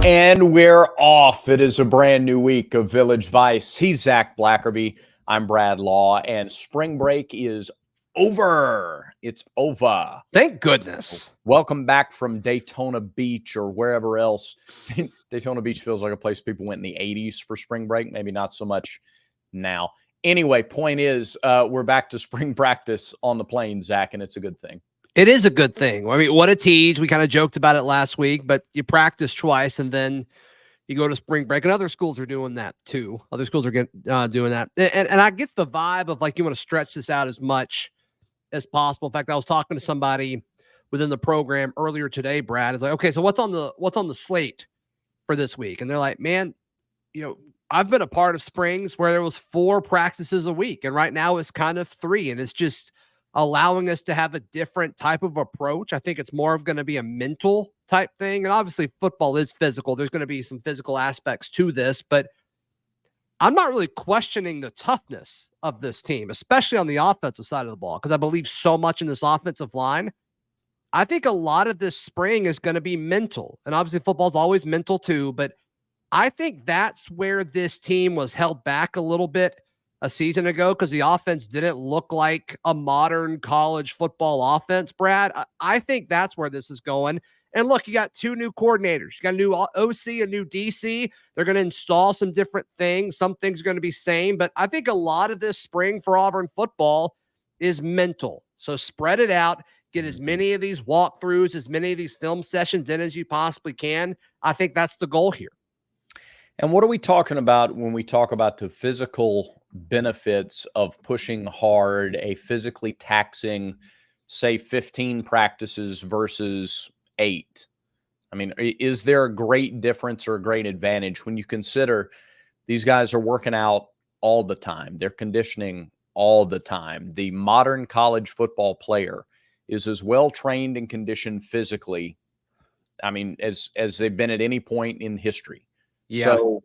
And we're off. It is a brand new week of Village Vice. He's Zach Blackerby. I'm Brad Law. And spring break is over. It's over. Thank goodness. Welcome back from Daytona Beach or wherever else. Daytona Beach feels like a place people went in the 80s for spring break. Maybe not so much now. Anyway, point is, we're back to spring practice on the plains, Zach, and it's a good thing. It is a good thing. I mean, what a tease. We kind of joked about it last week, but you practice twice and then you go to spring break, and other schools are doing that too. Other schools are doing that. And I get the vibe of like, you want to stretch this out as much as possible. In fact, I was talking to somebody within the program earlier today, Brad. Is like, okay, so what's on the slate for this week? And they're like, man, I've been a part of springs where there was 4 practices a week, and right now it's kind of 3, and it's just allowing us to have a different type of approach. I think it's more of going to be a mental type thing. And obviously football is physical. There's going to be some physical aspects to this, but I'm not really questioning the toughness of this team, especially on the offensive side of the ball, because I believe so much in this offensive line. I think a lot of this spring is going to be mental, and obviously football is always mental too, but I think that's where this team was held back a little bit a season ago, because the offense didn't look like a modern college football offense, Brad. I think that's where this is going. And look, you got 2 new coordinators. You got a new OC, a new DC. They're going to install some different things. Some things are going to be same, but I think a lot of this spring for Auburn football is mental. So spread it out. Get as many of these walkthroughs, as many of these film sessions in as you possibly can. I think that's the goal here. And what are we talking about when we talk about the physical benefits of pushing hard, a physically taxing, say 15 practices versus 8? I mean, is there a great difference or a great advantage when you consider these guys are working out all the time? They're conditioning all the time. The modern college football player is as well trained and conditioned physically, I mean, as they've been at any point in history. Yeah. So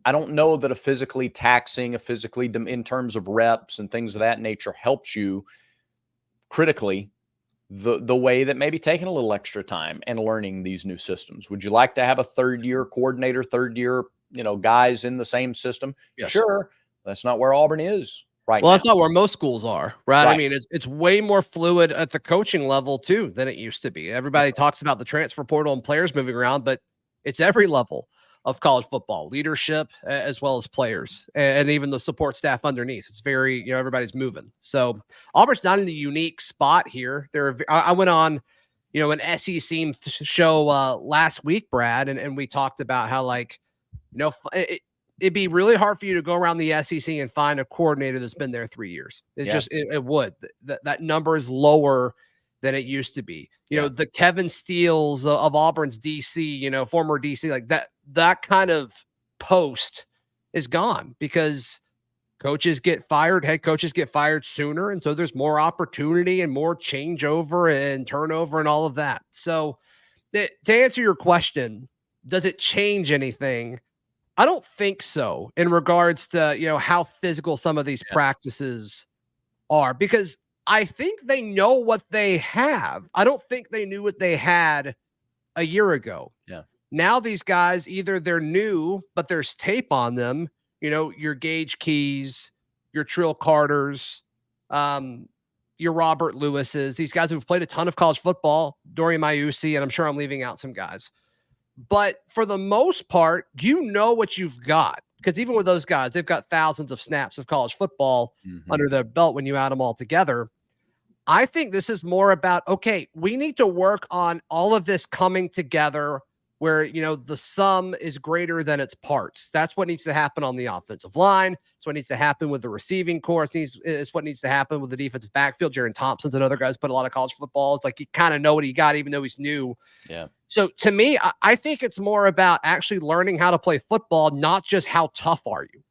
I don't know that a physically taxing, in terms of reps and things of that nature helps you critically the way that maybe taking a little extra time and learning these new systems. Would you like to have a third-year coordinator, third-year, guys in the same system? Yes. Sure. That's not where Auburn is right now. Well, that's not where most schools are, right? I mean, it's way more fluid at the coaching level too than it used to be. Everybody talks about the transfer portal and players moving around, but it's every level of college football, leadership, as well as players, and even the support staff underneath. It's very, everybody's moving. So Auburn's not in a unique spot here. I went on, an SEC show last week, Brad, and we talked about how, it'd be really hard for you to go around the SEC and find a coordinator that's been there 3 years. It would. That number is lower than it used to be. The Kevin Steele's of Auburn's DC, former DC, like that kind of post is gone because coaches get fired, head coaches get fired sooner. And so there's more opportunity and more changeover and turnover and all of that. So to answer your question, does it change anything? I don't think so in regards to, how physical some of these practices are, because I think they know what they have. I don't think they knew what they had a year ago. Yeah. Now these guys, either they're new, but there's tape on them, your Gage Keys, your Trill Carters, your Robert Lewises, these guys who've played a ton of college football, Dorian Maiusi, and I'm sure I'm leaving out some guys. But for the most part, you know what you've got. Because even with those guys, they've got thousands of snaps of college football under their belt when you add them all together. I think this is more about, okay, we need to work on all of this coming together where, the sum is greater than its parts. That's what needs to happen on the offensive line. It's what needs to happen with the receiving core. It's what needs to happen with the defensive backfield. Jaron Thompson's and other guys put a lot of college football. It's like you kind of know what he got, even though he's new. Yeah. So to me, I think it's more about actually learning how to play football, not just how tough are you.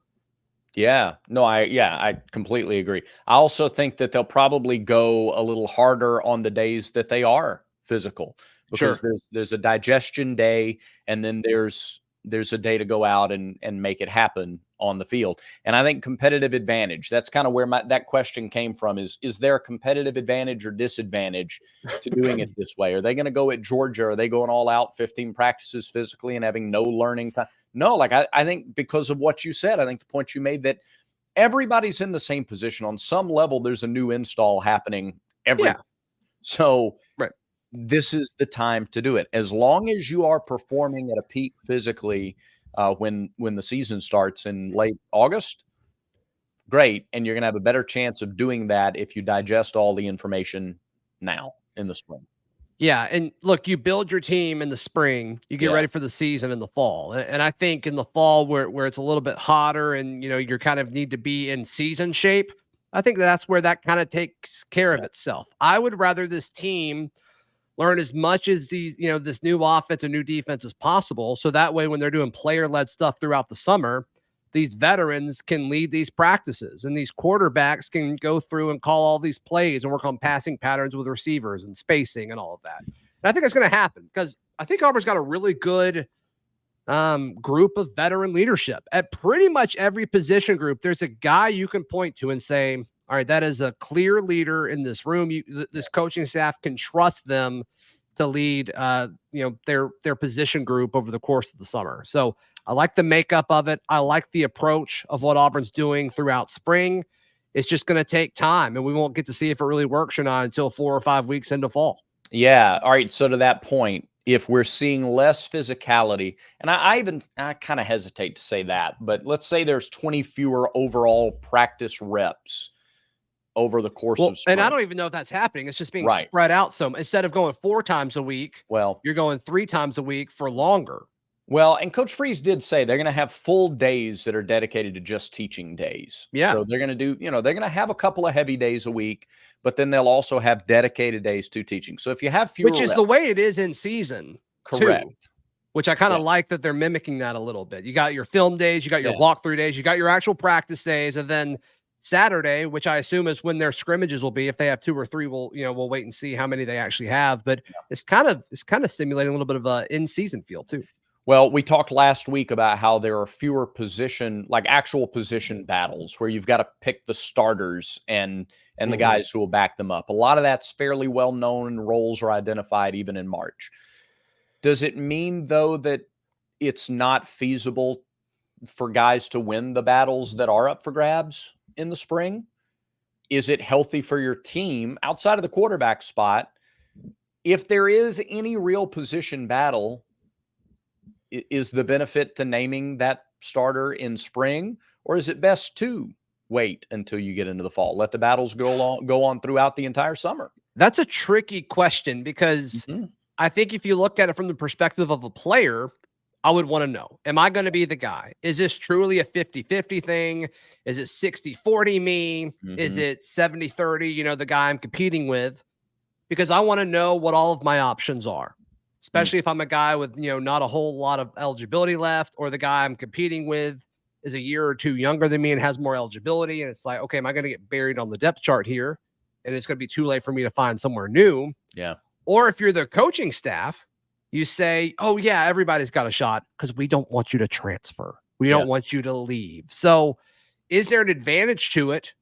Yeah, no, I completely agree. I also think that they'll probably go a little harder on the days that they are physical, because there's a digestion day, and then there's there's a day to go out and make it happen on the field. And I think competitive advantage, that's kind of where that question came from, is there a competitive advantage or disadvantage to doing it this way? Are they going to go at Georgia? Are they going all out 15 practices physically and having no learning time? No, like I think because of what you said, I think the point you made that everybody's in the same position. On some level, there's a new install happening every. So Right. this is the time to do it. As long as you are performing at a peak physically when the season starts in late August, great. And you're going to have a better chance of doing that if you digest all the information now in the spring. Yeah, and look, you build your team in the spring, you get ready for the season in the fall. And I think in the fall where it's a little bit hotter and you're kind of need to be in season shape, I think that's where that kind of takes care of itself. I would rather this team learn as much as this new offense and new defense as possible. So that way, when they're doing player-led stuff throughout the summer, these veterans can lead these practices and these quarterbacks can go through and call all these plays and work on passing patterns with receivers and spacing and all of that. And I think that's going to happen because I think Auburn's got a really good group of veteran leadership at pretty much every position group. There's a guy you can point to and say, all right, that is a clear leader in this room. This coaching staff can trust them to lead, their position group over the course of the summer. So I like the makeup of it. I like the approach of what Auburn's doing throughout spring. It's just going to take time, and we won't get to see if it really works or not until 4 or 5 weeks into fall. Yeah. All right. So to that point, if we're seeing less physicality, and I kind of hesitate to say that, but let's say there's 20 fewer overall practice reps over the course of spring. And I don't even know if that's happening. It's just being spread out. So instead of going 4 times a week, you're going 3 times a week for longer. Well, and Coach Freeze did say they're going to have full days that are dedicated to just teaching days. Yeah. So they're going to do, they're going to have a couple of heavy days a week, but then they'll also have dedicated days to teaching. So if you have fewer Which is the way it is in season. Correct. Too, which I kind of like that they're mimicking that a little bit. You got your film days, you got your walkthrough days, you got your actual practice days, and then Saturday, which I assume is when their scrimmages will be. If they have 2 or 3, we'll wait and see how many they actually have. But it's kind of simulating a little bit of a in-season feel too. Well, we talked last week about how there are fewer actual position battles where you've got to pick the starters and the guys who will back them up. A lot of that's fairly well known and roles are identified even in March. Does it mean, though, that it's not feasible for guys to win the battles that are up for grabs in the spring? Is it healthy for your team outside of the quarterback spot? If there is any real position battle, is the benefit to naming that starter in spring, or is it best to wait until you get into the fall? Let the battles go on throughout the entire summer? That's a tricky question because I think if you look at it from the perspective of a player, I would want to know, am I going to be the guy? Is this truly a 50-50 thing? Is it 60-40 me? Is it 70-30, the guy I'm competing with? Because I want to know what all of my options are, especially if I'm a guy with, not a whole lot of eligibility left, or the guy I'm competing with is a year or 2 younger than me and has more eligibility. And it's like, okay, am I going to get buried on the depth chart here? And it's going to be too late for me to find somewhere new. Yeah. Or if you're the coaching staff, you say, oh yeah, everybody's got a shot because we don't want you to transfer. We don't want you to leave. So is there an advantage to it?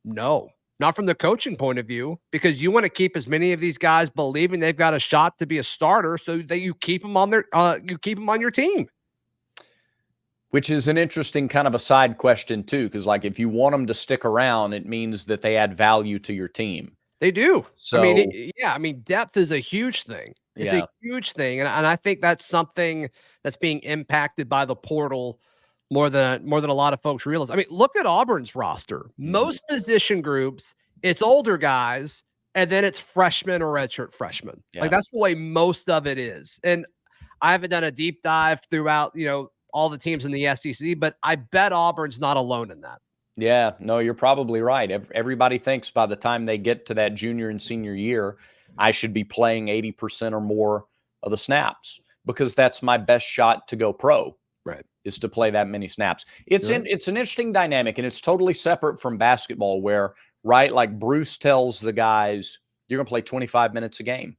No, not from the coaching point of view, because you want to keep as many of these guys believing they've got a shot to be a starter so that you keep them on your team. Which is an interesting kind of a side question too, because like if you want them to stick around, it means that they add value to your team. They do. So, I mean, depth is a huge thing. It's a huge thing. And I think that's something that's being impacted by the portal more than a lot of folks realize. I mean, look at Auburn's roster. Most position groups, it's older guys, and then it's freshmen or redshirt freshmen. Like that's the way most of it is. And I haven't done a deep dive throughout, all the teams in the SEC, but I bet Auburn's not alone in that. Yeah, no, you're probably right. Everybody thinks by the time they get to that junior and senior year, I should be playing 80% or more of the snaps because that's my best shot to go pro. Right. Is to play that many snaps. It's an interesting dynamic, and it's totally separate from basketball where, right, like Bruce tells the guys, you're going to play 25 minutes a game.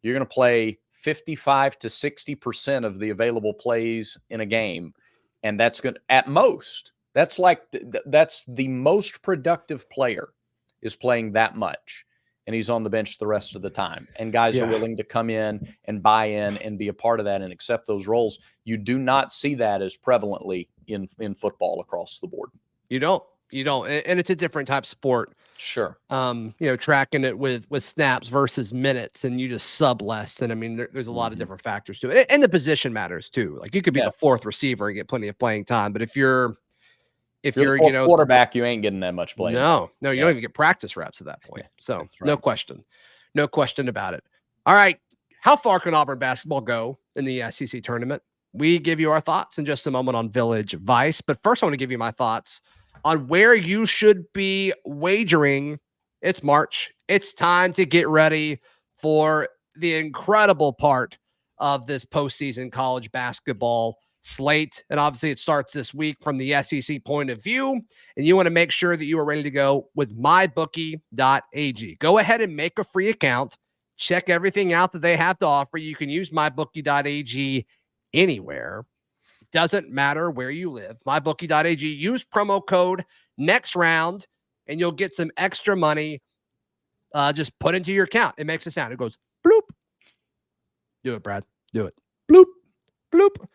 You're going to play 55 to 60% of the available plays in a game. And that's going to, at most, that's like, that's the most productive player is playing that much. And he's on the bench the rest of the time. And guys are willing to come in and buy in and be a part of that and accept those roles. You do not see that as prevalently in football across the board. You don't. And it's a different type of sport. Sure. Tracking it with snaps versus minutes, and you just sub less. And I mean, there's a lot of different factors to it. And the position matters too. Like you could be the fourth receiver and get plenty of playing time. But if you're quarterback, you ain't getting that much play. No, you don't even get practice reps at that point. So right. No question about it. All right. How far can Auburn basketball go in the SEC tournament? We give you our thoughts in just a moment on Village Vice. But first, I want to give you my thoughts on where you should be wagering. It's March. It's time to get ready for the incredible part of this postseason college basketball slate. And obviously it starts this week from the SEC point of view. And you want to make sure that you are ready to go with mybookie.ag. Go ahead and make a free account. Check everything out that they have to offer. You can use mybookie.ag anywhere. Doesn't matter where you live. Mybookie.ag. Use promo code next round and you'll get some extra money. Just put into your account. It makes a sound. It goes bloop. Do it, Brad. Do it. Bloop. Bloop.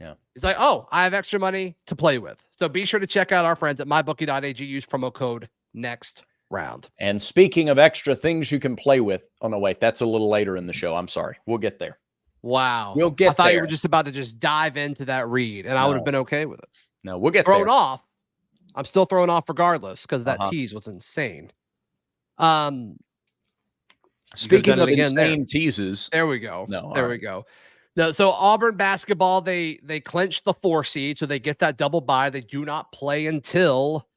Yeah. It's like, oh, I have extra money to play with. So be sure to check out our friends at mybookie.ag. Use promo code next round. And speaking of extra things you can play with. Oh, no, wait. That's a little later in the show. I'm sorry. We'll get there. Wow. We'll get I thought there. you were just about to just dive into that read, and I would have been okay with it. No, we'll get thrown there. Off. I'm still thrown off regardless because that tease was insane. Speaking of insane teases. There we go. No, there we go. No, so Auburn basketball, they clinched the 4 seed, so they get that double bye. They do not play until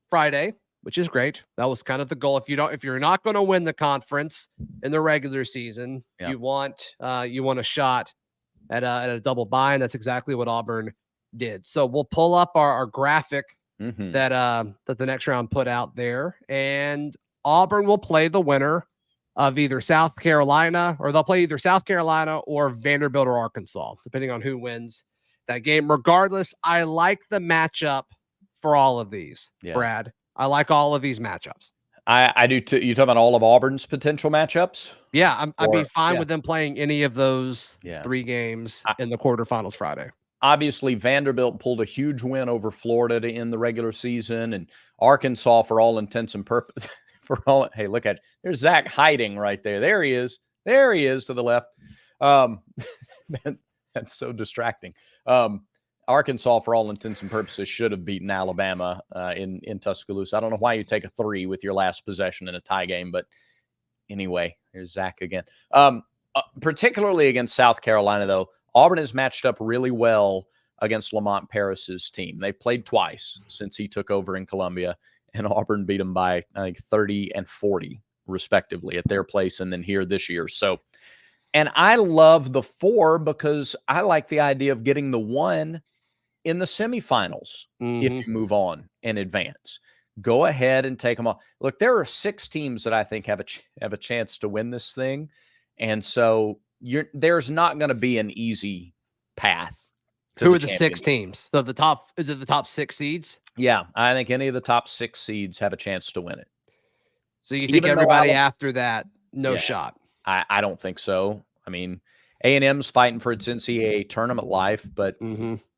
Friday, which is great. That was kind of the goal. If you're not going to win the conference in the regular season, you want a shot at a double bye, and that's exactly what Auburn did. So we'll pull up our graphic that the next round put out there, and Auburn will play the winner of either South Carolina, or they'll play either South Carolina or Vanderbilt or Arkansas, depending on who wins that game. Regardless, I like the matchup for all of these, Brad. I like all of these matchups. I do too. You talking about all of Auburn's potential matchups? Yeah, I'd be fine with them playing any of those 3 games in the quarterfinals Friday. Obviously, Vanderbilt pulled a huge win over Florida to end the regular season, and Arkansas, for all intents and purposes, hey, look at, there's Zach hiding right there. There he is to the left. That's so distracting. Arkansas, for all intents and purposes, should have beaten Alabama in Tuscaloosa. I don't know why you take a 3 with your last possession in a tie game, but anyway, here's Zach again. Particularly against South Carolina, though, Auburn has matched up really well against Lamont Paris's team. They've played twice since he took over in Columbia, and Auburn beat them by, I think, 30 and 40, respectively, at their place and then here this year. So, and I love the 4 because I like the idea of getting the 1 in the semifinals if you move on and advance. Go ahead and take them all. Look, there are 6 teams that I think have a chance to win this thing, and so there's not going to be an easy path. Who are the 6 teams? So is it the top 6 seeds? Yeah, I think any of the top 6 seeds have a chance to win it. So you think everybody after that, no shot? I don't think so. I mean, A&M's fighting for its NCAA tournament life, but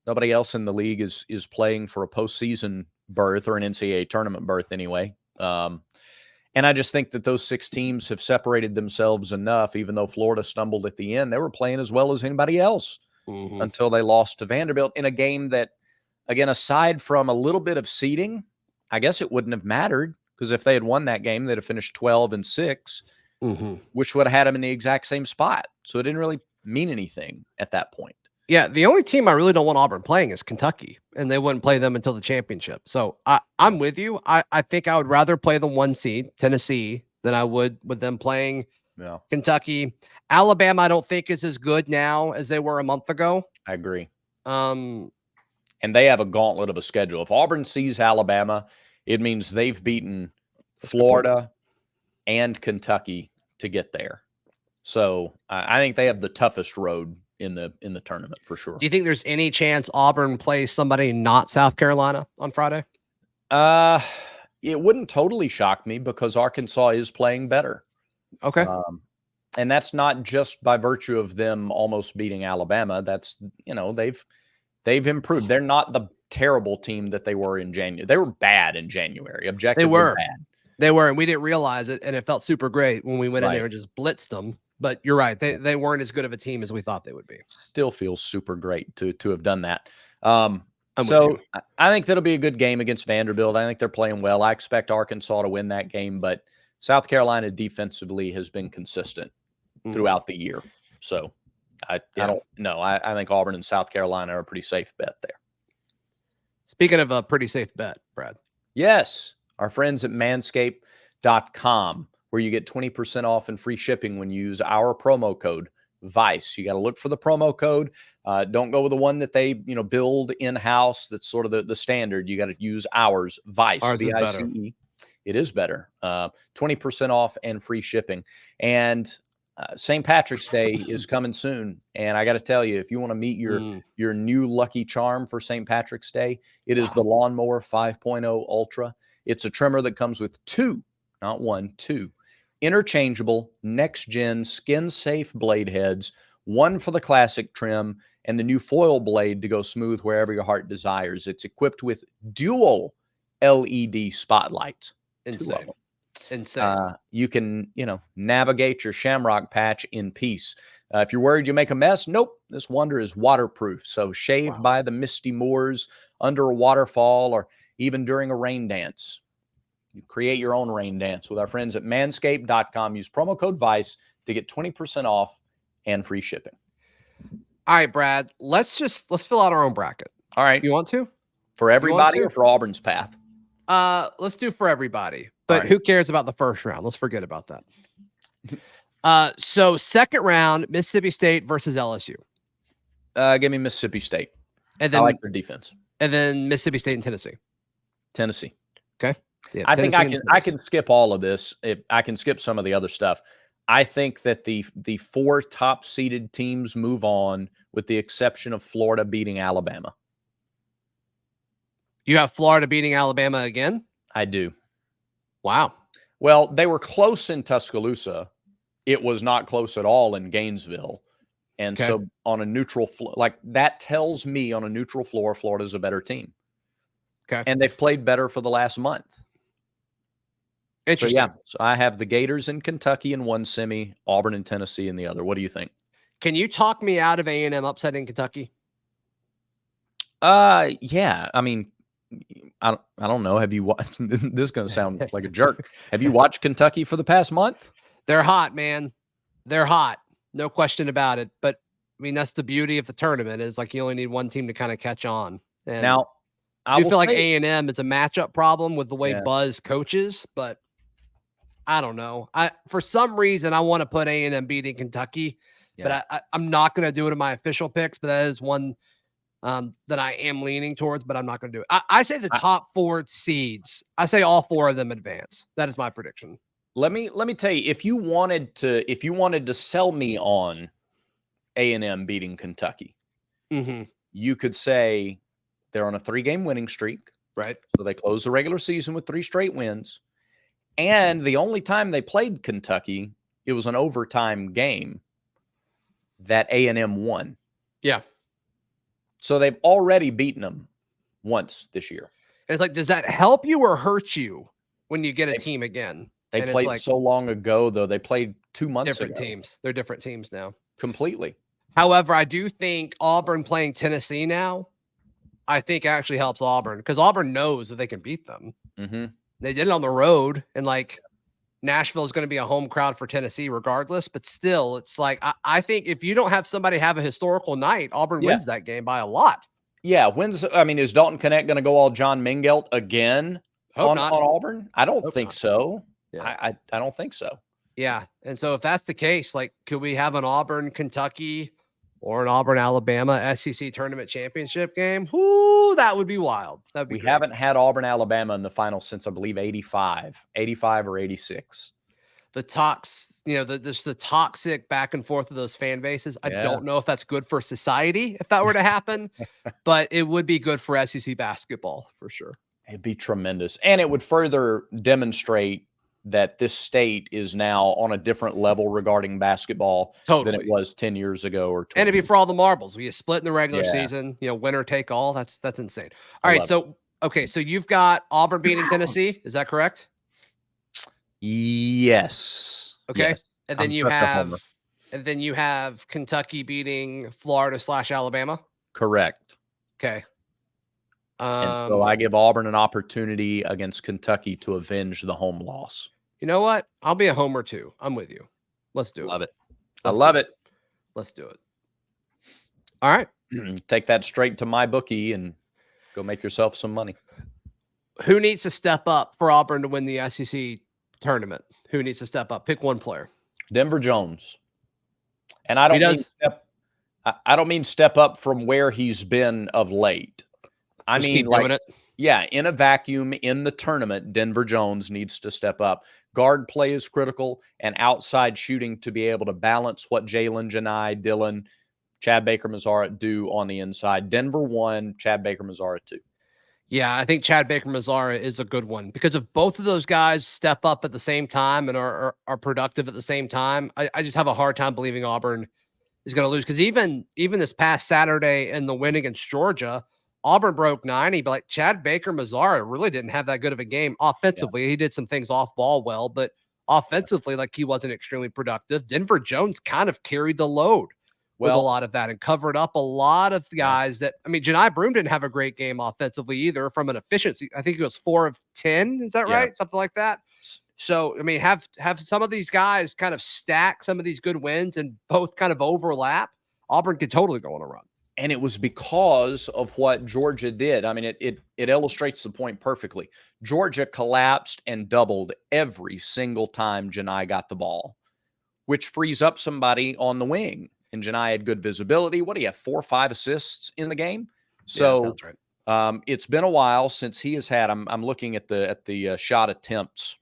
nobody else in the league is playing for a postseason berth or an NCAA tournament berth anyway. And I just think that those 6 teams have separated themselves enough, even though Florida stumbled at the end. They were playing as well as anybody else until they lost to Vanderbilt in a game that, again, aside from a little bit of seeding, I guess it wouldn't have mattered, because if they had won that game, they'd have finished 12-6, which would have had them in the exact same spot. So it didn't really mean anything at that point. Yeah, the only team I really don't want Auburn playing is Kentucky, and they wouldn't play them until the championship. So I'm with you. I think I would rather play the 1 seed, Tennessee, than I would with them playing Kentucky. Alabama, I don't think is as good now as they were a month ago. I agree. And they have a gauntlet of a schedule. If Auburn sees Alabama, it means they've beaten Florida and Kentucky to get there. So I think they have the toughest road in the tournament for sure. Do you think there's any chance Auburn plays somebody not South Carolina on Friday? It wouldn't totally shock me because Arkansas is playing better. Okay. And that's not just by virtue of them almost beating Alabama. That's, they've improved. They're not the terrible team that they were in January. They were bad in January, objectively bad. They were, and we didn't realize it, and it felt super great when we went in there and just blitzed them. But you're right. They weren't as good of a team as we thought they would be. Still feels super great to have done that. So I think that'll be a good game against Vanderbilt. I think they're playing well. I expect Arkansas to win that game, but South Carolina defensively has been consistent throughout the year. So I don't know. I think Auburn and South Carolina are a pretty safe bet there. Speaking of a pretty safe bet, Brad. Yes, our friends at manscaped.com, where you get 20% off and free shipping when you use our promo code VICE. You got to look for the promo code. Don't go with the one that they build in-house. That's sort of the standard. You got to use ours, VICE. Ours is VICE. better. It is better. 20% off and free shipping. And St. Patrick's Day is coming soon. And I got to tell you, if you want to meet your new lucky charm for St. Patrick's Day, it is the Lawnmower 5.0 Ultra. It's a trimmer that comes with two, not one, two interchangeable next-gen skin-safe blade heads, one for the classic trim and the new foil blade to go smooth wherever your heart desires. It's equipped with dual LED spotlights. Insane. You can, navigate your shamrock patch in peace. If you're worried you make a mess, nope. This wonder is waterproof. So shave by the misty moors, under a waterfall, or even during a rain dance. You create your own rain dance with our friends at manscaped.com. Use promo code VICE to get 20% off and free shipping. All right, Brad, let's fill out our own bracket. All right. You want to? For everybody or for Auburn's path? Let's do for everybody. But who cares about the first round? Let's forget about that. So second round, Mississippi State versus LSU. Give me Mississippi State. And then I like their defense. And then Mississippi State and Tennessee. Tennessee. Okay. Yeah, I think I can skip all of this. I can skip some of the other stuff. I think that the four top seeded teams move on, with the exception of Florida beating Alabama. You have Florida beating Alabama again? I do. Wow. Well, they were close in Tuscaloosa. It was not close at all in Gainesville. And so on a neutral floor, like that tells me on a neutral floor, Florida's a better team. Okay. And they've played better for the last month. Interesting. So I have the Gators in Kentucky in one semi, Auburn and Tennessee in the other. What do you think? Can you talk me out of A&M upsetting Kentucky? Yeah. I mean, I don't know. Have you watched? This is going to sound like a jerk. Have you watched Kentucky for the past month? They're hot, man. They're hot. No question about it. But I mean, that's the beauty of the tournament, is like you only need one team to kind of catch on. And now, I feel like A&M is a matchup problem with the way Buzz coaches, but I don't know. For some reason, I want to put A&M beating Kentucky, but I'm not going to do it in my official picks. But that is one that I am leaning towards, but I'm not going to do it. I say the top four seeds. I say all four of them advance. That is my prediction. Let me tell you, if you wanted to sell me on A&M beating Kentucky, you could say they're on a 3-game winning streak, right? So they closed the regular season with 3 straight wins. And the only time they played Kentucky, it was an overtime game that A&M won. Yeah. So they've already beaten them once this year. And it's like, does that help you or hurt you when you get a team again? They played so long ago, though. They played 2 months ago. Different teams. They're different teams now. Completely. However, I do think Auburn playing Tennessee now, I think actually helps Auburn, because Auburn knows that they can beat them. They did it on the road, and like Nashville is going to be a home crowd for Tennessee regardless. But still, it's like I think if you don't have somebody have a historical night, Auburn wins that game by a lot. Yeah, is Dalton Connect going to go all John Mingelt again on Auburn? I don't think so. Yeah. I don't think so. Yeah, and so if that's the case, like, could we have an Auburn Kentucky or an Auburn Alabama SEC tournament championship game? Ooh, that would be wild. That'd be we great. Haven't had Auburn Alabama in the final since, I believe, 85 or 86. the toxic back and forth of those fan bases. I Yeah. don't know if that's good for society if that were to happen, but it would be good for SEC basketball for sure. It'd be tremendous. And it would further demonstrate that this state is now on a different level regarding basketball than it was 10 years ago or 20. And it'd be for all the marbles. We split in the regular Yeah. season, winner take all. That's insane. All right. So, okay. So you've got Auburn beating Tennessee. Is that correct? Yes. Okay. Yes. And then you have Kentucky beating Florida/Alabama. Correct. Okay. And so I give Auburn an opportunity against Kentucky to avenge the home loss. You know what? I'll be a homer too. I'm with you. Let's do it. Love it. I love it. Let's do it. All right. Take that straight to my bookie and go make yourself some money. Who needs to step up for Auburn to win the SEC tournament? Who needs to step up? Pick one player. Denver Jones. And I don't mean step up from where he's been of late. I mean, in a vacuum in the tournament, Denver Jones needs to step up. Guard play is critical, and outside shooting to be able to balance what Jalen, Janai, Dylan, Chad Baker-Mazara do on the inside. Denver 1, Chad Baker-Mazara 2. Yeah, I think Chad Baker-Mazara is a good one because if both of those guys step up at the same time and are productive at the same time, I just have a hard time believing Auburn is going to lose because even this past Saturday in the win against Georgia, Auburn broke 90, but like Chad Baker-Mazara really didn't have that good of a game offensively. Yeah. He did some things off ball well, but offensively, like he wasn't extremely productive. Denver Jones kind of carried the load with a lot of that and covered up a lot of guys that, I mean, Janai Broome didn't have a great game offensively either from an efficiency. I think he was 4 of 10. Is that right? Something like that. So, I mean, have some of these guys kind of stack some of these good wins and both kind of overlap. Auburn could totally go on a run. And it was because of what Georgia did. I mean, it illustrates the point perfectly. Georgia collapsed and doubled every single time Janai got the ball, which frees up somebody on the wing. And Janai had good visibility. What do you have, 4 or 5 assists in the game? So right. It's been a while since he has had. I'm looking at the shot attempts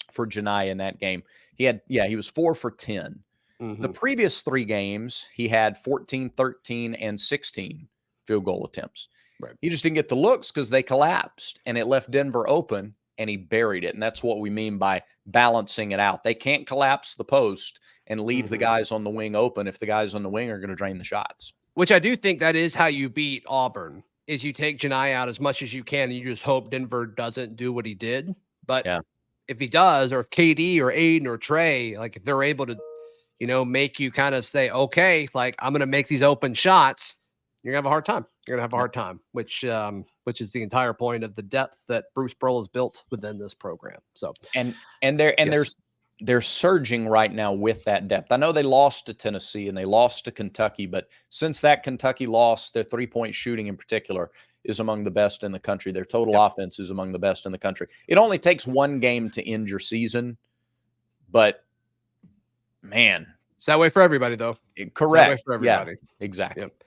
for Janai in that game. He was 4 for 10. The previous 3 games, he had 14, 13, and 16 field goal attempts. Right. He just didn't get the looks because they collapsed, and it left Denver open, and he buried it. And that's what we mean by balancing it out. They can't collapse the post and leave the guys on the wing open if the guys on the wing are going to drain the shots. Which I do think that is how you beat Auburn, is you take Janai out as much as you can, and you just hope Denver doesn't do what he did. But if he does, or if KD or Aiden or Trey, like if they're able to make you kind of say, okay, like I'm going to make these open shots, you're gonna have a hard time. You're gonna have a hard time, which is the entire point of the depth that Bruce Pearl has built within this program. So, they're surging right now with that depth. I know they lost to Tennessee and they lost to Kentucky, but since that Kentucky loss, their 3-point shooting in particular is among the best in the country. Their total offense is among the best in the country. It only takes 1 game to end your season, but man, it's that way for everybody, though. Correct. Way for everybody. Yeah, exactly. Yep.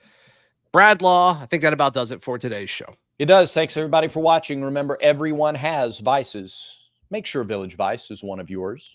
Brad Law, I think that about does it for today's show. It does. Thanks, everybody, for watching. Remember, everyone has vices. Make sure Village Vice is one of yours.